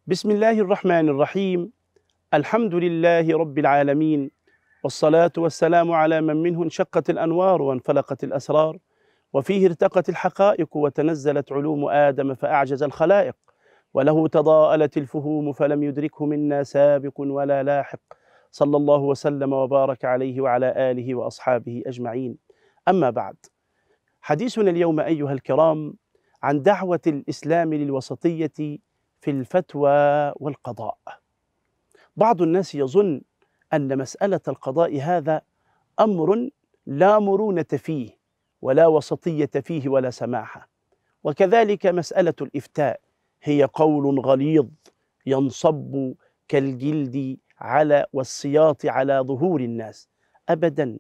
بسم الله الرحمن الرحيم. الحمد لله رب العالمين، والصلاة والسلام على من منه انشقت الأنوار وانفلقت الأسرار، وفيه ارتقت الحقائق وتنزلت علوم آدم فأعجز الخلائق، وله تضاءلت الفهوم فلم يدركه منا سابق ولا لاحق، صلى الله وسلم وبارك عليه وعلى آله وأصحابه أجمعين. أما بعد، حديثنا اليوم أيها الكرام عن دعوة الإسلام للوسطية في الفتوى والقضاء. بعض الناس يظن أن مسألة القضاء هذا أمر لا مرونة فيه ولا وسطية فيه ولا سماحة، وكذلك مسألة الإفتاء هي قول غليظ ينصب كالجلد على والسياط على ظهور الناس. أبدا،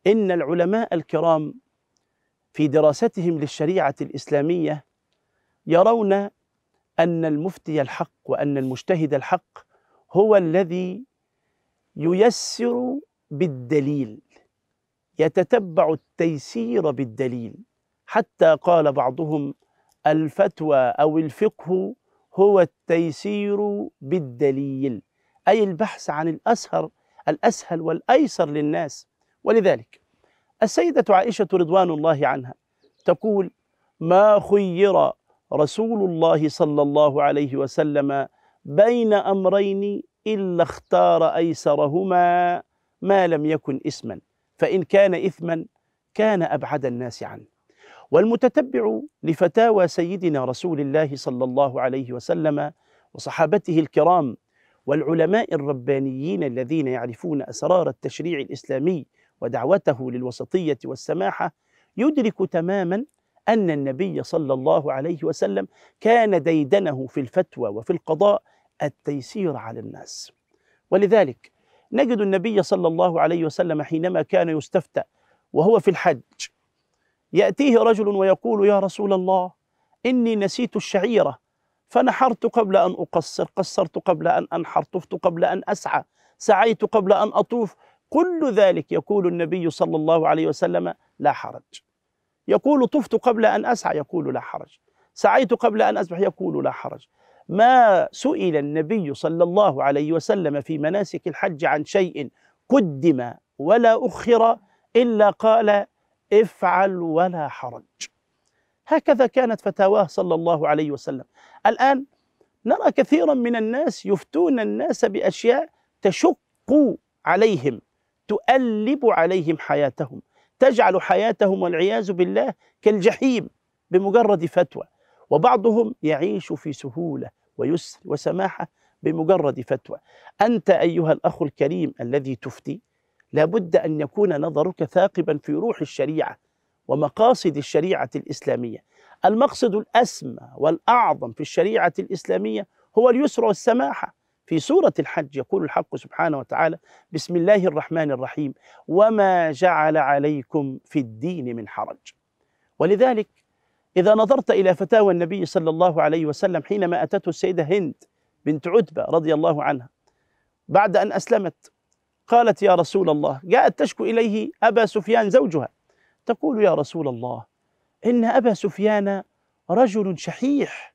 إن العلماء الكرام في دراستهم للشريعة الإسلامية يرون أن المفتي الحق وأن المجتهد الحق هو الذي ييسر بالدليل، يتتبع التيسير بالدليل، حتى قال بعضهم: الفتوى أو الفقه هو التيسير بالدليل، أي البحث عن الأسهل والأيسر للناس. ولذلك السيدة عائشة رضوان الله عنها تقول: ما خير رسول الله صلى الله عليه وسلم بين أمرين إلا اختار أيسرهما ما لم يكن إثما، فإن كان إثما كان أبعد الناس عنه. والمتتبع لفتاوى سيدنا رسول الله صلى الله عليه وسلم وصحابته الكرام والعلماء الربانيين الذين يعرفون أسرار التشريع الإسلامي ودعوته للوسطية والسماحة يدرك تماما أن النبي صلى الله عليه وسلم كان ديدنه في الفتوى وفي القضاء التيسير على الناس. ولذلك نجد النبي صلى الله عليه وسلم حينما كان يستفتى وهو في الحج يأتيه رجل ويقول: يا رسول الله، إني نسيت الشعيرة فنحرت قبل أن أقصر، قصرت قبل أن أنحر، طفت قبل أن أسعى، سعيت قبل أن أطوف. كل ذلك يقول النبي صلى الله عليه وسلم: لا حرج. يقول: طفت قبل أن أسعى، يقول: لا حرج. سعيت قبل أن أسبح، يقول: لا حرج. ما سئل النبي صلى الله عليه وسلم في مناسك الحج عن شيء قدم ولا أخر إلا قال: افعل ولا حرج. هكذا كانت فتاواه صلى الله عليه وسلم. الآن نرى كثيرا من الناس يفتون الناس بأشياء تشق عليهم، تؤلب عليهم حياتهم، تجعل حياتهم والعياذ بالله كالجحيم بمجرد فتوى. وبعضهم يعيش في سهولة ويسر وسماحة بمجرد فتوى. أنت أيها الأخ الكريم الذي تفتي، لابد أن يكون نظرك ثاقبا في روح الشريعة ومقاصد الشريعة الإسلامية. المقصد الأسمى والأعظم في الشريعة الإسلامية هو اليسر والسماحة. في سورة الحج يقول الحق سبحانه وتعالى: بسم الله الرحمن الرحيم: وما جعل عليكم في الدين من حرج. ولذلك إذا نظرت إلى فتاوى النبي صلى الله عليه وسلم حينما أتته السيدة هند بنت عتبة رضي الله عنها بعد أن أسلمت، قالت: يا رسول الله، جاءت تشكو إليه أبا سفيان زوجها، تقول: يا رسول الله، إن أبا سفيان رجل شحيح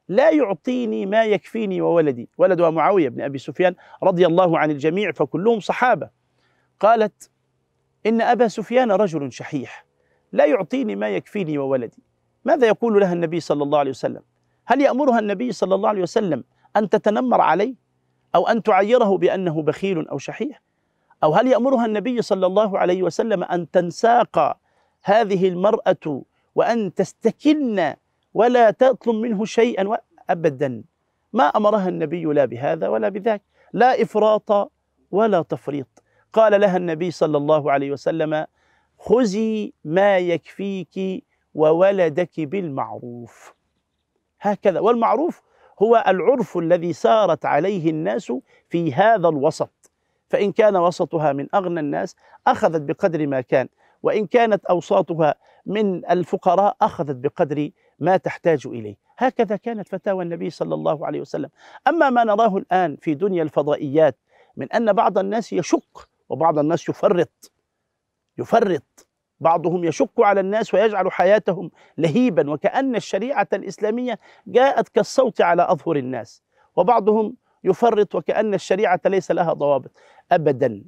لا يعطيني ما يكفيني وولدي. ولدها معاوية بن أبي سفيان رضي الله عن الجميع، فكلهم صحابة. قالت: إن أبا سفيان رجل شحيح لا يعطيني ما يكفيني وولدي. ماذا يقول لها النبي صلى الله عليه وسلم؟ هل يأمرها النبي صلى الله عليه وسلم أن تتنمر عليه أو أن تعيره بأنه بخيل أو شحيح؟ أو هل يأمرها النبي صلى الله عليه وسلم أن تنساق هذه المرأة وأن تستكن ولا تطلب منه شيئا؟ أبدا، ما أمرها النبي لا بهذا ولا بذاك، لا إفراط ولا تفريط. قال لها النبي صلى الله عليه وسلم: خذي ما يكفيك وولدك بالمعروف. هكذا، والمعروف هو العرف الذي سارت عليه الناس في هذا الوسط، فإن كان وسطها من أغنى الناس أخذت بقدر ما كان، وإن كانت أوساطها من الفقراء أخذت بقدر ما تحتاج إليه. هكذا كانت فتاوى النبي صلى الله عليه وسلم. أما ما نراه الآن في دنيا الفضائيات من أن بعض الناس يشق وبعض الناس يفرط بعضهم يشق على الناس ويجعل حياتهم لهيبا، وكأن الشريعة الإسلامية جاءت كالصوت على أظهر الناس، وبعضهم يفرط وكأن الشريعة ليس لها ضوابط. أبدا،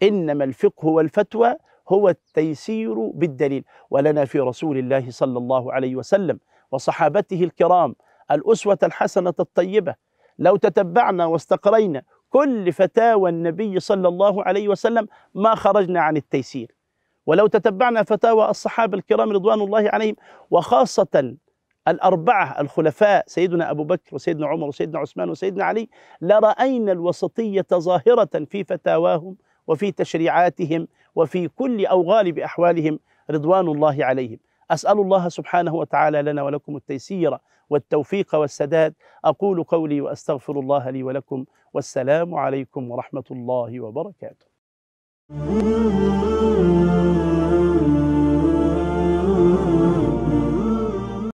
إنما الفقه والفتوى هو التيسير بالدليل، ولنا في رسول الله صلى الله عليه وسلم وصحابته الكرام الأسوة الحسنة الطيبة. لو تتبعنا واستقرينا كل فتاوى النبي صلى الله عليه وسلم ما خرجنا عن التيسير، ولو تتبعنا فتاوى الصحابة الكرام رضوان الله عليهم، وخاصة الأربعة الخلفاء سيدنا أبو بكر وسيدنا عمر وسيدنا عثمان وسيدنا علي، لرأينا الوسطية ظاهرة في فتاواهم وفي تشريعاتهم وفي كل أو غالب أحوالهم رضوان الله عليهم. أسأل الله سبحانه وتعالى لنا ولكم التيسير والتوفيق والسداد. أقول قولي وأستغفر الله لي ولكم، والسلام عليكم ورحمة الله وبركاته.